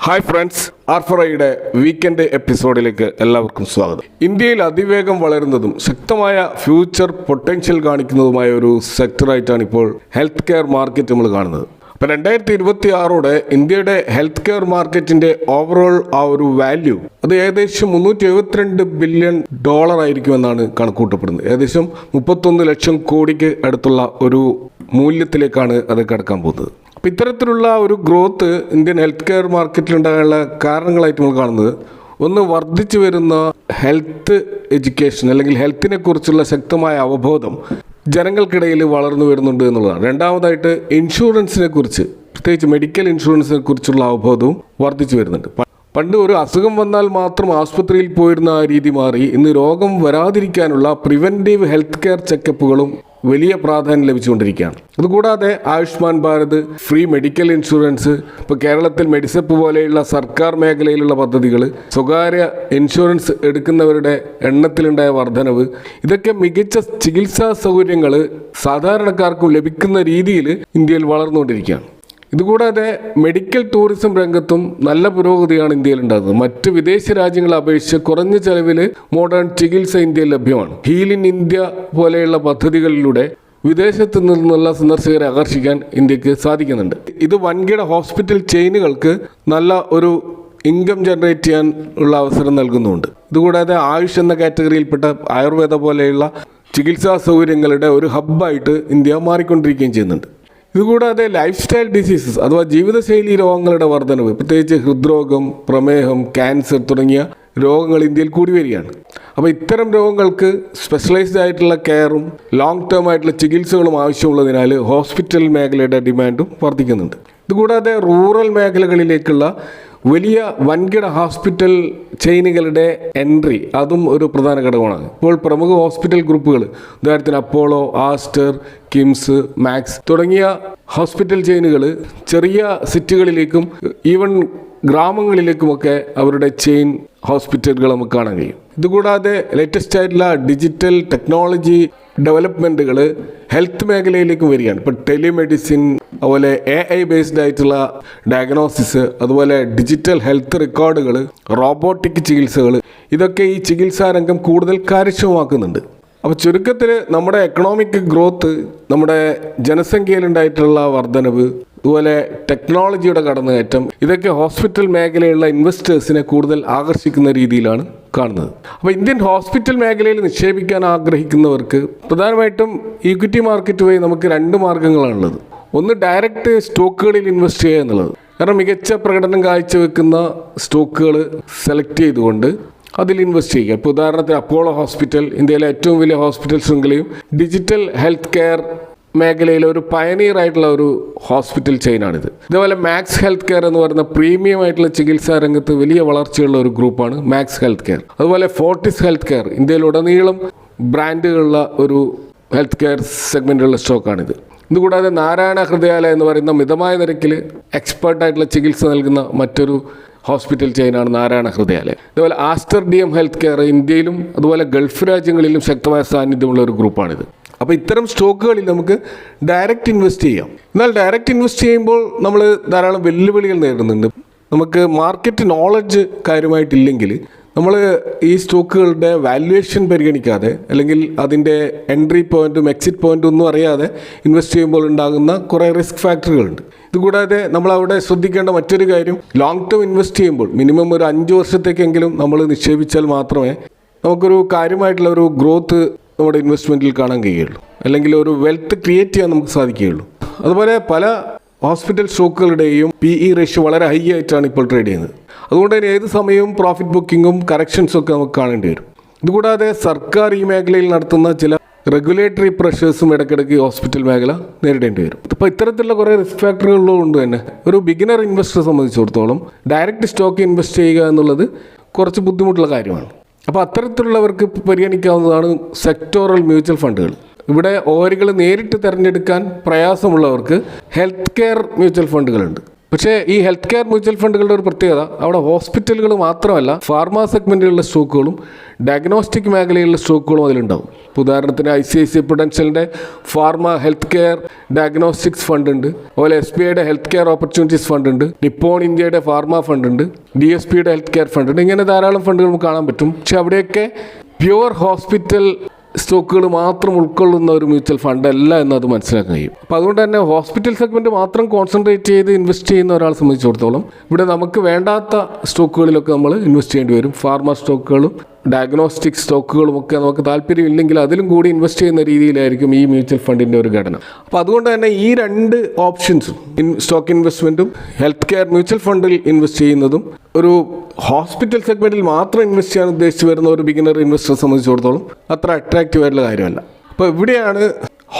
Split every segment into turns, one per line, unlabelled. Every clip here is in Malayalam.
ഹായ് ഫ്രണ്ട്സ്, ആർഫറയുടെ വീക്കെൻഡ് എപ്പിസോഡിലേക്ക് എല്ലാവർക്കും സ്വാഗതം. ഇന്ത്യയിൽ അതിവേഗം വളരുന്നതും ശക്തമായ ഫ്യൂച്ചർ പൊട്ടൻഷ്യൽ കാണിക്കുന്നതുമായ ഒരു സെക്ടറായിട്ടാണ് ഇപ്പോൾ ഹെൽത്ത് കെയർ മാർക്കറ്റ് നമ്മൾ കാണുന്നത്. അപ്പോൾ 2026 ഇന്ത്യയുടെ ഹെൽത്ത് കെയർ മാർക്കറ്റിന്റെ ഓവറോൾ ആ ഒരു വാല്യൂ അത് ഏകദേശം $372 ബില്യൺ ആയിരിക്കുമെന്നാണ് കണക്കൂട്ടപ്പെടുന്നത്. ഏകദേശം 31 ലക്ഷം കോടിക്ക് അടുത്തുള്ള ഒരു മൂല്യത്തിലേക്കാണ് അത് കടക്കാൻ പോകുന്നത്. അപ്പോൾ ഇത്തരത്തിലുള്ള ഒരു ഗ്രോത്ത് ഇന്ത്യൻ ഹെൽത്ത് കെയർ മാർക്കറ്റിൽ ഉണ്ടാകാനുള്ള കാരണങ്ങളായിട്ട് നമ്മൾ കാണുന്നത്, ഒന്ന് വർദ്ധിച്ചു വരുന്ന ഹെൽത്ത് എഡ്യൂക്കേഷൻ അല്ലെങ്കിൽ ഹെൽത്തിനെ കുറിച്ചുള്ള ശക്തമായ അവബോധം ജനങ്ങൾക്കിടയിൽ വളർന്നു വരുന്നുണ്ട് എന്നുള്ളതാണ്. രണ്ടാമതായിട്ട് ഇൻഷുറൻസിനെ കുറിച്ച്, പ്രത്യേകിച്ച് മെഡിക്കൽ ഇൻഷുറൻസിനെ കുറിച്ചുള്ള അവബോധവും വർദ്ധിച്ചു വരുന്നുണ്ട്. പണ്ട് ഒരു അസുഖം വന്നാൽ മാത്രം ആശുപത്രിയിൽ പോയിരുന്ന ആ രീതി മാറി ഇന്ന് രോഗം വരാതിരിക്കാനുള്ള പ്രിവെൻറ്റീവ് ഹെൽത്ത് കെയർ ചെക്കപ്പുകളും വലിയ പ്രാധാന്യം ലഭിച്ചുകൊണ്ടിരിക്കുകയാണ്. അതുകൂടാതെ Ayushman Bharat, free medical insurance, ഇപ്പോൾ കേരളത്തിൽ മെഡിസെപ്പ് പോലെയുള്ള സർക്കാർ മേഖലയിലുള്ള പദ്ധതികൾ, സ്വകാര്യ ഇൻഷുറൻസ് എടുക്കുന്നവരുടെ എണ്ണത്തിലുണ്ടായ വർധനവ്, ഇതൊക്കെ മികച്ച ചികിത്സാ സൗകര്യങ്ങൾ സാധാരണക്കാർക്കും ലഭിക്കുന്ന രീതിയിൽ ഇന്ത്യയിൽ വളർന്നുകൊണ്ടിരിക്കുകയാണ്. ഇതുകൂടാതെ മെഡിക്കൽ ടൂറിസം രംഗത്തും നല്ല പുരോഗതിയാണ് ഇന്ത്യയിൽ ഉണ്ടാകുന്നത്. മറ്റ് വിദേശ രാജ്യങ്ങളെ അപേക്ഷിച്ച് കുറഞ്ഞ ചെലവിൽ മോഡേൺ ചികിത്സ ഇന്ത്യയിൽ ലഭ്യമാണ്. ഹീൽ ഇൻ ഇന്ത്യ പോലെയുള്ള പദ്ധതികളിലൂടെ വിദേശത്ത് നിന്നുള്ള സന്ദർശകരെ ആകർഷിക്കാൻ ഇന്ത്യക്ക് സാധിക്കുന്നുണ്ട്. ഇത് വൻകിട ഹോസ്പിറ്റൽ ചെയിനുകൾക്ക് നല്ല ഒരു ഇൻകം ജനറേറ്റ് ചെയ്യാൻ ഉള്ള അവസരം നൽകുന്നുണ്ട്. ഇതുകൂടാതെ ആയുഷ് എന്ന കാറ്റഗറിയിൽപ്പെട്ട ആയുർവേദ പോലെയുള്ള ചികിത്സാ സൗകര്യങ്ങളുടെ ഒരു ഹബ്ബായിട്ട് ഇന്ത്യ മാറിക്കൊണ്ടിരിക്കുകയും ചെയ്യുന്നുണ്ട്. ഇതുകൂടാതെ ലൈഫ് സ്റ്റൈൽ ഡിസീസസ് അഥവാ ജീവിതശൈലി രോഗങ്ങളുടെ വർധനവ്, പ്രത്യേകിച്ച് ഹൃദ്രോഗം, പ്രമേഹം, ക്യാൻസർ തുടങ്ങിയ രോഗങ്ങൾ ഇന്ത്യയിൽ കൂടി വരികയാണ്. അപ്പോൾ ഇത്തരം രോഗങ്ങൾക്ക് സ്പെഷ്യലൈസ്ഡ് ആയിട്ടുള്ള കെയറും ലോങ് ടേം ആയിട്ടുള്ള ചികിത്സകളും ആവശ്യമുള്ളതിനാൽ ഹോസ്പിറ്റൽ മേഖലയുടെ ഡിമാൻഡും വർദ്ധിക്കുന്നുണ്ട്. ഇതുകൂടാതെ റൂറൽ മേഖലകളിലേക്കുള്ള വലിയ വൻകിട ഹോസ്പിറ്റൽ ചെയിനുകളുടെ എൻട്രി അതും ഒരു പ്രധാന ഘടകമാണ്. ഇപ്പോൾ പ്രമുഖ ഹോസ്പിറ്റൽ ഗ്രൂപ്പുകൾ, ഉദാഹരണത്തിന് അപ്പോളോ, ആസ്റ്റർ, കിംസ്, മാക്സ് തുടങ്ങിയ ഹോസ്പിറ്റൽ ചെയിനുകൾ ചെറിയ സിറ്റികളിലേക്കും ഈവൻ ഗ്രാമങ്ങളിലേക്കുമൊക്കെ അവരുടെ ചെയിൻ ഹോസ്പിറ്റലുകൾ നമുക്ക് കാണാൻ കഴിയും. ഇതുകൂടാതെ ലേറ്റസ്റ്റ് ആയിട്ടുള്ള ഡിജിറ്റൽ ടെക്നോളജി ഡെവലപ്മെൻറ്റുകൾ ഹെൽത്ത് മേഖലയിലേക്കും വരികയാണ്. ഇപ്പോൾ ടെലിമെഡിസിൻ, അതുപോലെ AI ബേസ്ഡ് ആയിട്ടുള്ള ഡയഗ്നോസിസ്, അതുപോലെ ഡിജിറ്റൽ ഹെൽത്ത് റെക്കോർഡുകൾ, റോബോട്ടിക് ചികിത്സകൾ, ഇതൊക്കെ ഈ ചികിത്സാ രംഗം കൂടുതൽ കാര്യക്ഷമമാക്കുന്നുണ്ട്. അപ്പോൾ ചുരുക്കത്തിൽ നമ്മുടെ എക്കണോമിക് ഗ്രോത്ത്, നമ്മുടെ ജനസംഖ്യയിലുണ്ടായിട്ടുള്ള വർധനവ്, അതുപോലെ ടെക്നോളജിയുടെ കടന്നുകയറ്റം, ഇതൊക്കെ ഹോസ്പിറ്റൽ മേഖലയിലുള്ള ഇൻവെസ്റ്റേഴ്സിനെ കൂടുതൽ ആകർഷിക്കുന്ന രീതിയിലാണ് കാണുന്നത്. അപ്പോൾ ഇന്ത്യൻ ഹോസ്പിറ്റൽ മേഖലയിൽ നിക്ഷേപിക്കാൻ ആഗ്രഹിക്കുന്നവർക്ക് പ്രധാനമായിട്ടും ഈക്വിറ്റി മാർക്കറ്റ് വഴി നമുക്ക് 2 മാർഗ്ഗങ്ങളാണുള്ളത്. ഒന്ന്, ഡയറക്റ്റ് സ്റ്റോക്കുകളിൽ ഇൻവെസ്റ്റ് ചെയ്യുക എന്നുള്ളത്. കാരണം മികച്ച പ്രകടനം കാഴ്ചവെക്കുന്ന സ്റ്റോക്കുകൾ സെലക്ട് ചെയ്തുകൊണ്ട് അതിൽ ഇൻവെസ്റ്റ് ചെയ്യുക. ഇപ്പോൾ ഉദാഹരണത്തിന് അപ്പോളോ ഹോസ്പിറ്റൽ ഇന്ത്യയിലെ ഏറ്റവും വലിയ ഹോസ്പിറ്റൽ ശൃംഖലയും ഡിജിറ്റൽ ഹെൽത്ത് കെയർ മേഖലയിലെ ഒരു പയനീർ ആയിട്ടുള്ള ഒരു ഹോസ്പിറ്റൽ ചെയിനാണിത്. ഇതുപോലെ മാക്സ് ഹെൽത്ത് കെയർ എന്ന് പറയുന്ന പ്രീമിയം ആയിട്ടുള്ള ചികിത്സാ രംഗത്ത് വലിയ വളർച്ചയുള്ള ഒരു ഗ്രൂപ്പാണ് മാക്സ് ഹെൽത്ത് കെയർ. അതുപോലെ ഫോർട്ടിസ് ഹെൽത്ത് കെയർ ഇന്ത്യയിലുടനീളം ബ്രാൻഡുകളുള്ള ഒരു ഹെൽത്ത് കെയർ സെഗ്മെൻറ്റുള്ള സ്റ്റോക്കാണിത്. ഇതുകൂടാതെ നാരായണ ഹൃദയാലയ എന്ന് പറയുന്ന മിതമായ നിരക്കിൽ എക്സ്പേർട്ടായിട്ടുള്ള ചികിത്സ നൽകുന്ന മറ്റൊരു ഹോസ്പിറ്റൽ ചെയിനാണ് നാരായണ ഹൃദയാലയ. അതുപോലെ ആസ്റ്റർ DM ഹെൽത്ത് കെയർ ഇന്ത്യയിലും അതുപോലെ ഗൾഫ് രാജ്യങ്ങളിലും ശക്തമായ സാന്നിധ്യമുള്ള ഒരു ഗ്രൂപ്പാണിത്. അപ്പോൾ ഇത്തരം സ്റ്റോക്കുകളിൽ നമുക്ക് ഡയറക്റ്റ് ഇൻവെസ്റ്റ് ചെയ്യാം. എന്നാൽ ഡയറക്റ്റ് ഇൻവെസ്റ്റ് ചെയ്യുമ്പോൾ നമ്മൾ ധാരാളം വെല്ലുവിളികൾ നേരിടുന്നുണ്ട്. നമുക്ക് മാർക്കറ്റ് നോളജ് കാര്യമായിട്ടില്ലെങ്കിൽ നമ്മൾ ഈ സ്റ്റോക്കുകളുടെ വാല്യുവേഷൻ പരിഗണിക്കാതെ, അല്ലെങ്കിൽ അതിൻ്റെ എൻട്രി പോയിൻറ്റും എക്സിറ്റ് പോയിൻറ്റും ഒന്നും അറിയാതെ ഇൻവെസ്റ്റ് ചെയ്യുമ്പോൾ ഉണ്ടാകുന്ന കുറേ റിസ്ക് ഫാക്ടറുകളുണ്ട്. ഇതുകൂടാതെ നമ്മളവിടെ ശ്രദ്ധിക്കേണ്ട മറ്റൊരു കാര്യം, ലോങ് ടേം ഇൻവെസ്റ്റ് ചെയ്യുമ്പോൾ മിനിമം ഒരു 5 വർഷത്തേക്കെങ്കിലും നമ്മൾ നിക്ഷേപിച്ചാൽ മാത്രമേ നമുക്കൊരു കാര്യമായിട്ടുള്ള ഒരു ഗ്രോത്ത് നമ്മുടെ ഇൻവെസ്റ്റ്മെൻറ്റിൽ കാണാൻ കഴിയുള്ളൂ, അല്ലെങ്കിൽ ഒരു വെൽത്ത് ക്രിയേറ്റ് ചെയ്യാൻ നമുക്ക് സാധിക്കുകയുള്ളൂ. അതുപോലെ പല ഹോസ്പിറ്റൽ സ്റ്റോക്കുകളുടെയും PE റേഷ്യോ വളരെ ഹൈ ആയിട്ടാണ് ഇപ്പോൾ ട്രേഡ് ചെയ്യുന്നത്. അതുകൊണ്ട് തന്നെ ഏത് സമയവും പ്രോഫിറ്റ് ബുക്കിങ്ങും കറക്ഷൻസും ഒക്കെ നമുക്ക് കാണേണ്ടി വരും. ഇതുകൂടാതെ സർക്കാർ ഈ മേഖലയിൽ നടത്തുന്ന ചില റെഗുലേറ്ററി പ്രഷേഴ്സും ഇടയ്ക്കിടയ്ക്ക് ഹോസ്പിറ്റൽ മേഖല നേരിടേണ്ടി വരും. അപ്പോൾ ഇത്തരത്തിലുള്ള കുറേ റിസ്ക് ഫാക്ടറുകളുള്ളതുകൊണ്ട് തന്നെ ഒരു ബിഗിനർ ഇൻവെസ്റ്ററെ സംബന്ധിച്ചിടത്തോളം ഡയറക്റ്റ് സ്റ്റോക്ക് ഇൻവെസ്റ്റ് ചെയ്യുക എന്നുള്ളത് കുറച്ച് ബുദ്ധിമുട്ടുള്ള കാര്യമാണ്. അപ്പോൾ അത്തരത്തിലുള്ളവർക്ക് പരിഗണിക്കാവുന്നതാണ് സെക്ടോറൽ മ്യൂച്വൽ ഫണ്ടുകൾ. ഇവിടെ ഓഹരികൾ നേരിട്ട് തിരഞ്ഞെടുക്കാൻ പ്രയാസമുള്ളവർക്ക് ഹെൽത്ത് കെയർ മ്യൂച്വൽ ഫണ്ടുകളുണ്ട്. പക്ഷേ ഈ ഹെൽത്ത് കെയർ മ്യൂച്വൽ ഫണ്ടുകളുടെ ഒരു പ്രത്യേകത അവിടെ ഹോസ്പിറ്റലുകൾ മാത്രമല്ല ഫാർമ സെഗ്മെൻറ്റിലുള്ള സ്റ്റോക്കുകളും ഡയഗ്നോസ്റ്റിക് മേഖലയിലുള്ള സ്റ്റോക്കുകളും അതിലുണ്ടാവും. ഉദാഹരണത്തിന് ICICI Prudentialന്റെ pharma health care diagnostics fund ഉണ്ട്, അതുപോലെ SBIയുടെ ഹെൽത്ത് കെയർ ഓപ്പർച്യൂണിറ്റീസ് ഫണ്ട് ഉണ്ട്, നിപ്പോൺ ഇന്ത്യയുടെ ഫാർമ ഫണ്ട് ഉണ്ട്, DSPയുടെ ഹെൽത്ത് കെയർ ഫണ്ട് ഉണ്ട്. ഇങ്ങനെ ധാരാളം ഫണ്ടുകൾ നമുക്ക് കാണാൻ പറ്റും. പക്ഷെ അവിടെയൊക്കെ പ്യുവർ ഹോസ്പിറ്റൽ സ്റ്റോക്കുകൾ മാത്രം ഉൾക്കൊള്ളുന്ന ഒരു മ്യൂച്വൽ ഫണ്ട് അല്ല എന്നത് മനസ്സിലാക്കാൻ കഴിയും. അപ്പോൾ അതുകൊണ്ട് തന്നെ ഹോസ്പിറ്റൽ സെഗ്മെൻറ്റ് മാത്രം കോൺസെൻട്രേറ്റ് ചെയ്ത് ഇൻവെസ്റ്റ് ചെയ്യുന്ന ഒരാളെ സംബന്ധിച്ചിടത്തോളം ഇവിടെ നമുക്ക് വേണ്ടാത്ത സ്റ്റോക്കുകളിലൊക്കെ നമ്മൾ ഇൻവെസ്റ്റ് ചെയ്യേണ്ടി വരും. ഫാർമ സ്റ്റോക്കുകളും ഡയഗ്നോസ്റ്റിക് സ്റ്റോക്കുകളും ഒക്കെ നമുക്ക് താല്പര്യമില്ലെങ്കിൽ അതിലും കൂടി ഇൻവെസ്റ്റ് ചെയ്യുന്ന രീതിയിലായിരിക്കും ഈ മ്യൂച്വൽ ഫണ്ടിൻ്റെ ഒരു ഘടന. അപ്പോൾ അതുകൊണ്ട് തന്നെ ഈ രണ്ട് ഓപ്ഷൻസും സ്റ്റോക്ക് ഇൻവെസ്റ്റ്മെൻറ്റും ഹെൽത്ത് കെയർ മ്യൂച്വൽ ഫണ്ടിൽ ഇൻവെസ്റ്റ് ചെയ്യുന്നതും ഒരു ഹോസ്പിറ്റൽ സെഗ്മെൻറ്റിൽ മാത്രം ഇൻവെസ്റ്റ് ചെയ്യാൻ ഉദ്ദേശിച്ച് വരുന്ന ഒരു ബിഗിനർ ഇൻവെസ്റ്ററെ സംബന്ധിച്ചിടത്തോളം അത്ര അട്രാക്റ്റീവ് ആയിട്ടുള്ള കാര്യമല്ല. അപ്പോൾ ഇവിടെയാണ്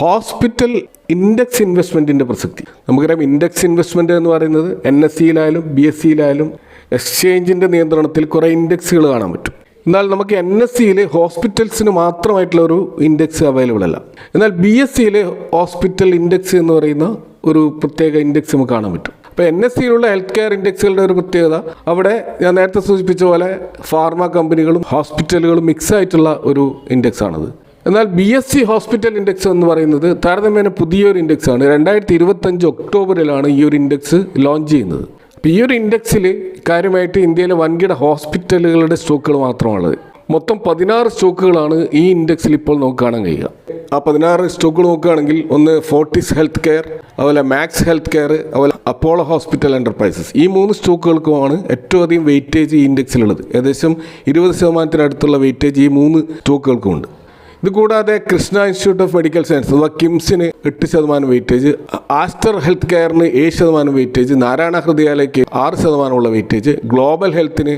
ഹോസ്പിറ്റൽ ഇൻഡെക്സ് ഇൻവെസ്റ്റ്മെൻറ്റിൻ്റെ പ്രസക്തി. നമുക്കറിയാം ഇൻഡെക്സ് ഇൻവെസ്റ്റ്മെൻറ്റ് എന്ന് പറയുന്നത് NSEയിലായാലും BSEയിലായാലും എക്സ്ചേഞ്ചിൻ്റെ നിയന്ത്രണത്തിൽ കുറേ ഇൻഡെക്സുകൾ കാണാൻ പറ്റും. എന്നാൽ നമുക്ക് NSEയിൽ ഹോസ്പിറ്റൽസിന് മാത്രമായിട്ടുള്ള ഒരു ഇൻഡെക്സ് അവൈലബിൾ അല്ല. എന്നാൽ BSEയിൽ ഹോസ്പിറ്റൽ ഇൻഡെക്സ് എന്ന് പറയുന്ന ഒരു പ്രത്യേക ഇൻഡെക്സ് നമുക്ക് കാണാൻ പറ്റും. അപ്പോൾ NSEയിലുള്ള ഹെൽത്ത് കെയർ ഇൻഡെക്സുകളുടെ ഒരു പ്രത്യേകത അവിടെ ഞാൻ നേരത്തെ സൂചിപ്പിച്ച പോലെ ഫാർമ കമ്പനികളും ഹോസ്പിറ്റലുകളും മിക്സ് ആയിട്ടുള്ള ഒരു ഇൻഡെക്സ് ആണത്. എന്നാൽ BSE ഹോസ്പിറ്റൽ ഇൻഡെക്സ് എന്ന് പറയുന്നത് താരതമ്യേന പുതിയൊരു ഇൻഡെക്സ് ആണ്. 2025 ഒക്ടോബറിലാണ് ഈ ഒരു ഇൻഡെക്സ് ലോഞ്ച് ചെയ്യുന്നത്. അപ്പോൾ ഈ ഒരു ഇൻഡെക്സിൽ കാര്യമായിട്ട് ഇന്ത്യയിലെ വൻകിട ഹോസ്പിറ്റലുകളുടെ സ്റ്റോക്കുകൾ മാത്രമാണുള്ളത്. മൊത്തം 16 സ്റ്റോക്കുകളാണ് ഈ ഇൻഡെക്സിൽ ഇപ്പോൾ നമുക്ക് കാണാൻ കഴിയുക. ആ 16 സ്റ്റോക്കുകൾ നോക്കുകയാണെങ്കിൽ ഒന്ന് ഫോർട്ടിസ് ഹെൽത്ത് കെയർ, അതുപോലെ മാക്സ് ഹെൽത്ത് കെയർ, അതുപോലെ അപ്പോളോ ഹോസ്പിറ്റൽ എൻ്റർപ്രൈസസ്. ഈ 3 സ്റ്റോക്കുകൾക്കുമാണ് ഏറ്റവും അധികം വെയിറ്റേജ് ഈ ഇൻഡെക്സിലുള്ളത്. ഏകദേശം 20% വെയിറ്റേജ് ഈ 3 സ്റ്റോക്കുകൾക്കുമുണ്ട്. ഇതുകൂടാതെ Krishna institute of medical science അഥവാ കിംസിന് 8% വെയിറ്റേജ്, ആസ്റ്റർ ഹെൽത്ത് കെയറിന് 7% വെയിറ്റേജ്, നാരായണ ഹൃദയാലയ്ക്ക് 6% വെയിറ്റേജ്, ഗ്ലോബൽ ഹെൽത്തിന്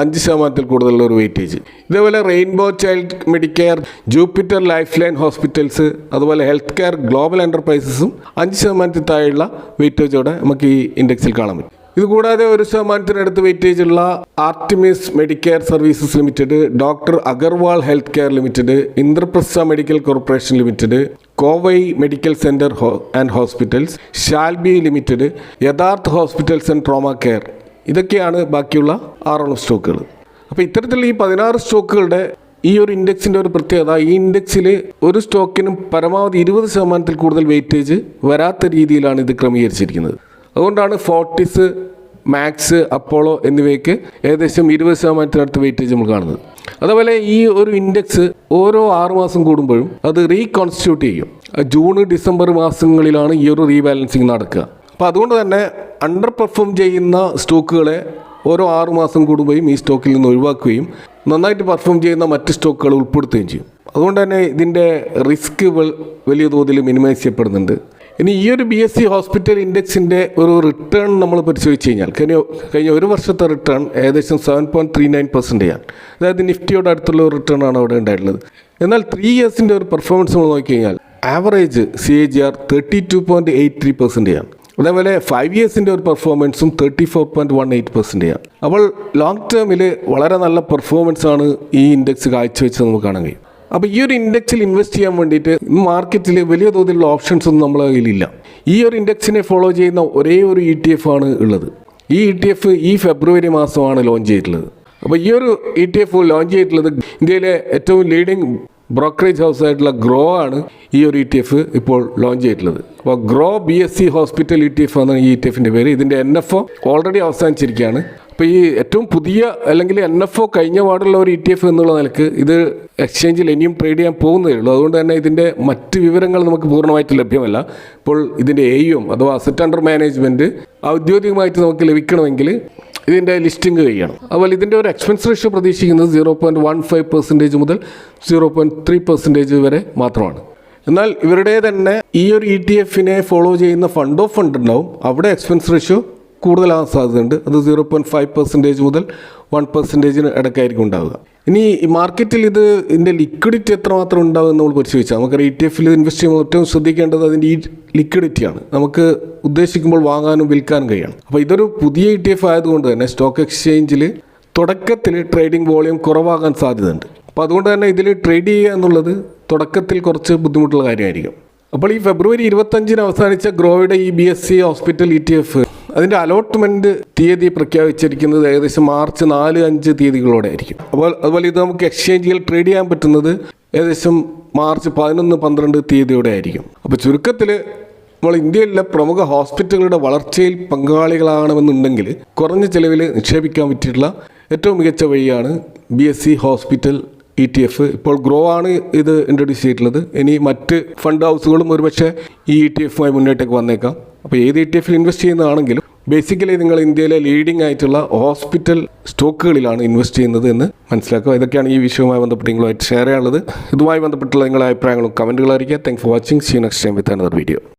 5% കൂടുതലുള്ള ഒരു വെയിറ്റേജ്. ഇതേപോലെ Rainbow child medicare, Jupiter life line hospitals, അതുപോലെ ഹെൽത്ത് കെയർ ഗ്ലോബൽ എൻ്റർപ്രൈസസും 5% താഴെയുള്ള വെയിറ്റേജോടെ നമുക്ക് ഈ ഇൻഡെക്സിൽ കാണാൻ പറ്റും. ഇതുകൂടാതെ 1% വെയിറ്റേജ് ഉള്ള Artemis Medicare services limited, doctor Agarwal health care limited, Indraprastha medical corporation limited, Kovai medical centre and hospitals, Shalby limited, യഥാർത്ഥ ഹോസ്പിറ്റൽസ് ആൻഡ് ട്രോമ കെയർ, ഇതൊക്കെയാണ് ബാക്കിയുള്ള 6 സ്റ്റോക്കുകൾ. അപ്പോൾ ഇത്തരത്തിലുള്ള ഈ 16 സ്റ്റോക്കുകളുടെ ഈ ഒരു ഇൻഡെക്സിൻ്റെ ഒരു പ്രത്യേകത, ഈ ഇൻഡെക്സിൽ ഒരു സ്റ്റോക്കിനും പരമാവധി 20% കൂടുതൽ വെയിറ്റേജ് വരാത്ത രീതിയിലാണ് ഇത് ക്രമീകരിച്ചിരിക്കുന്നത്. അതുകൊണ്ടാണ് ഫോർട്ടിസ്, മാക്സ്, അപ്പോളോ എന്നിവയ്ക്ക് ഏകദേശം 20% വെയിറ്റേജ് നമ്മൾ കാണുന്നത്. അതുപോലെ ഈ ഒരു ഇൻഡെക്സ് ഓരോ 6 മാസം കൂടുമ്പോഴും അത് റീകോൺസ്റ്റിറ്റ്യൂട്ട് ചെയ്യും. ജൂൺ ഡിസംബർ മാസങ്ങളിലാണ് ഈ ഒരു റീബാലൻസിങ് നടക്കുക. അപ്പോൾ അതുകൊണ്ട് തന്നെ അണ്ടർ പെർഫോം ചെയ്യുന്ന സ്റ്റോക്കുകളെ ഓരോ 6 മാസം കൂടുമ്പോഴും ഈ സ്റ്റോക്കിൽ നിന്ന് ഒഴിവാക്കുകയും നന്നായിട്ട് പെർഫോം ചെയ്യുന്ന മറ്റ് സ്റ്റോക്കുകൾ ഉൾപ്പെടുത്തുകയും ചെയ്യും. അതുകൊണ്ട് തന്നെ ഇതിൻ്റെ റിസ്ക് വലിയ തോതിൽ മിനിമൈസ് ചെയ്യപ്പെടുന്നുണ്ട്. ഇനി ഈ ഒരു BSE ഹോസ്പിറ്റൽ ഇൻഡെക്സിൻ്റെ ഒരു റിട്ടേൺ നമ്മൾ പരിശോധിച്ച് കഴിഞ്ഞാൽ കഴിഞ്ഞ ഒരു വർഷത്തെ റിട്ടേൺ ഏകദേശം 7.39% ആണ്. അതായത് നിഫ്റ്റിയോട് അടുത്തുള്ള ഒരു റിട്ടേൺ ആണ് അവിടെ ഉണ്ടായിട്ടുള്ളത്. എന്നാൽ 3 ഇയേഴ്സിൻ്റെ ഒരു പെർഫോമൻസ് നമ്മൾ നോക്കിക്കഴിഞ്ഞാൽ ആവറേജ് CAGR 32.83% ആണ്. അതേപോലെ 5 ഇയേഴ്സിൻ്റെ ഒരു പെർഫോമൻസും 34.18% ആണ്. അപ്പോൾ ലോങ് ടേമിൽ വളരെ നല്ല പെർഫോമൻസ് ആണ് ഈ ഇൻഡെക്സ് കാഴ്ചവെച്ച് നമുക്ക് കാണാൻ കഴിയും. അപ്പോൾ ഈ ഒരു ഇൻഡെക്സിൽ ഇൻവെസ്റ്റ് ചെയ്യാൻ വേണ്ടിയിട്ട് മാർക്കറ്റിൽ വലിയ തോതിലുള്ള ഓപ്ഷൻസ് ഒന്നും നമ്മളെ കയ്യിലില്ല. ഈ ഒരു ഇൻഡെക്സിനെ ഫോളോ ചെയ്യുന്ന ഒരേ ഒരു ETF ആണ് ഉള്ളത്. ഈ ETF ഈ ഫെബ്രുവരി മാസമാണ് ലോഞ്ച് ചെയ്തിട്ടുള്ളത്. അപ്പോൾ ഈ ഒരു ETF ലോഞ്ച് ചെയ്തിട്ടുള്ളത് ഇന്ത്യയിലെ ഏറ്റവും ലീഡിംഗ് ബ്രോക്കറേജ് ഹൗസ് ആയിട്ടുള്ള ഗ്രോ ആണ് ഈ ഒരു ETF ഇപ്പോൾ ലോഞ്ച് ചെയ്തിട്ടുള്ളത്. അപ്പോൾ ഗ്രോ BSE ഹോസ്പിറ്റൽ ETF ആണ് ഈ ETFിൻ്റെ പേര്. ഇതിൻ്റെ NFO ഓൾറെഡി അവസാനിച്ചിരിക്കുകയാണ്. അപ്പോൾ ഈ ഏറ്റവും പുതിയ അല്ലെങ്കിൽ NFO കഴിഞ്ഞ പാടുള്ള ഒരു ETF എന്നുള്ള നിലക്ക് ഇത് എക്സ്ചേഞ്ചിൽ ഇനിയും ട്രേഡ് ചെയ്യാൻ പോകുന്നതേ ഉള്ളൂ. അതുകൊണ്ട് തന്നെ ഇതിൻ്റെ മറ്റ് വിവരങ്ങൾ നമുക്ക് പൂർണ്ണമായിട്ട് ലഭ്യമല്ല. ഇപ്പോൾ ഇതിൻ്റെ AUM അഥവാ അസറ്റ് അണ്ടർ മാനേജ്മെൻറ്റ് ഔദ്യോഗികമായിട്ട് നമുക്ക് ലഭിക്കണമെങ്കിൽ ഇതിൻ്റെ ലിസ്റ്റിംഗ് കഴിയണം. അതുപോലെ ഇതിൻ്റെ ഒരു എക്സ്പെൻസ് റേഷ്യോ പ്രതീക്ഷിക്കുന്നത് 0.15% മുതൽ 0.3% വരെ മാത്രമാണ്. എന്നാൽ ഇവരുടെ തന്നെ ഈ ഒരു ETF-നെ ഫോളോ ചെയ്യുന്ന ഫണ്ട് ഓഫ് ഫണ്ട് ഉണ്ടാവും. അവിടെ എക്സ്പെൻസ് റേഷ്യോ കൂടുതലാകാൻ സാധ്യതയുണ്ട്. അത് 0.5% മുതൽ 1% ഇടയ്ക്കായിരിക്കും ഉണ്ടാവുക. ഇനി ഈ മാർക്കറ്റിൽ ഇതിൻ്റെ ലിക്വിഡിറ്റി എത്രമാത്രം ഉണ്ടാവും എന്ന് നമ്മൾ പരിശോധിച്ചാൽ നമുക്കറിയാം ETF-ൽ ഇൻവെസ്റ്റ് ചെയ്യുമ്പോൾ ഏറ്റവും ശ്രദ്ധിക്കേണ്ടത് അതിൻ്റെ ഈ ലിക്വിഡിറ്റിയാണ്. നമുക്ക് ഉദ്ദേശിക്കുമ്പോൾ വാങ്ങാനും വിൽക്കാനും കഴിയണം. അപ്പോൾ ഇതൊരു പുതിയ ETF ആയതുകൊണ്ട് തന്നെ സ്റ്റോക്ക് എക്സ്ചേഞ്ചിൽ തുടക്കത്തിൽ ട്രേഡിംഗ് വോളിയം കുറവാകാൻ സാധ്യതയുണ്ട്. അപ്പോൾ അതുകൊണ്ട് തന്നെ ഇതിൽ ട്രേഡ് ചെയ്യുക എന്നുള്ളത് തുടക്കത്തിൽ കുറച്ച് ബുദ്ധിമുട്ടുള്ള കാര്യമായിരിക്കും. അപ്പോൾ ഈ ഫെബ്രുവരി 25 അവസാനിച്ച ഗ്രോയുടെ ഈ BSE ഹോസ്പിറ്റൽ ETF അതിൻ്റെ അലോട്ട്മെൻറ്റ് തീയതി പ്രഖ്യാപിച്ചിരിക്കുന്നത് ഏകദേശം മാർച്ച് 4-5 തീയതികളോടെ ആയിരിക്കും. അതുപോലെ ഇത് നമുക്ക് എക്സ്ചേഞ്ചിൽ ട്രേഡ് ചെയ്യാൻ പറ്റുന്നത് ഏകദേശം മാർച്ച് 11-12 തീയതിയോടെ ആയിരിക്കും. അപ്പോൾ ചുരുക്കത്തിൽ നമ്മൾ ഇന്ത്യയിലെ പ്രമുഖ ഹോസ്പിറ്റലുകളുടെ വളർച്ചയിൽ പങ്കാളികളാണെന്നുണ്ടെങ്കിൽ കുറഞ്ഞ ചിലവിൽ നിക്ഷേപിക്കാൻ പറ്റിയിട്ടുള്ള ഏറ്റവും മികച്ച വഴിയാണ് BSE ഹോസ്പിറ്റൽ ETF. ഇപ്പോൾ ഗ്രോ ആണ് ഇത് ഇൻട്രൊഡ്യൂസ് ചെയ്തിട്ടുള്ളത്. ഇനി മറ്റ് ഫണ്ട് ഹൗസുകളും ഒരുപക്ഷെ ഈ ETF-മായി മുന്നോട്ടേക്ക് വന്നേക്കാം. അപ്പോൾ ഏത് ETF-ൽ ഇൻവെസ്റ്റ് ചെയ്യുന്നതാണെങ്കിലും ബേസിക്കലി നിങ്ങൾ ഇന്ത്യയിലെ ലീഡിംഗ് ആയിട്ടുള്ള ഹോസ്പിറ്റൽ സ്റ്റോക്കുകളിലാണ് ഇൻവെസ്റ്റ് ചെയ്യുന്നത് എന്ന് മനസ്സിലാക്കുക. ഇതൊക്കെയാണ് ഈ വിഷയവുമായി ബന്ധപ്പെട്ട് നിങ്ങളുമായിട്ട് ഷെയർ ചെയ്യാനുള്ളത്. ഇതുമായി ബന്ധപ്പെട്ടുള്ള നിങ്ങളുടെ അഭിപ്രായങ്ങളും കമൻറ്റുകൾ അറിയിക്കുക. Thanks for watching. See you next time with another video.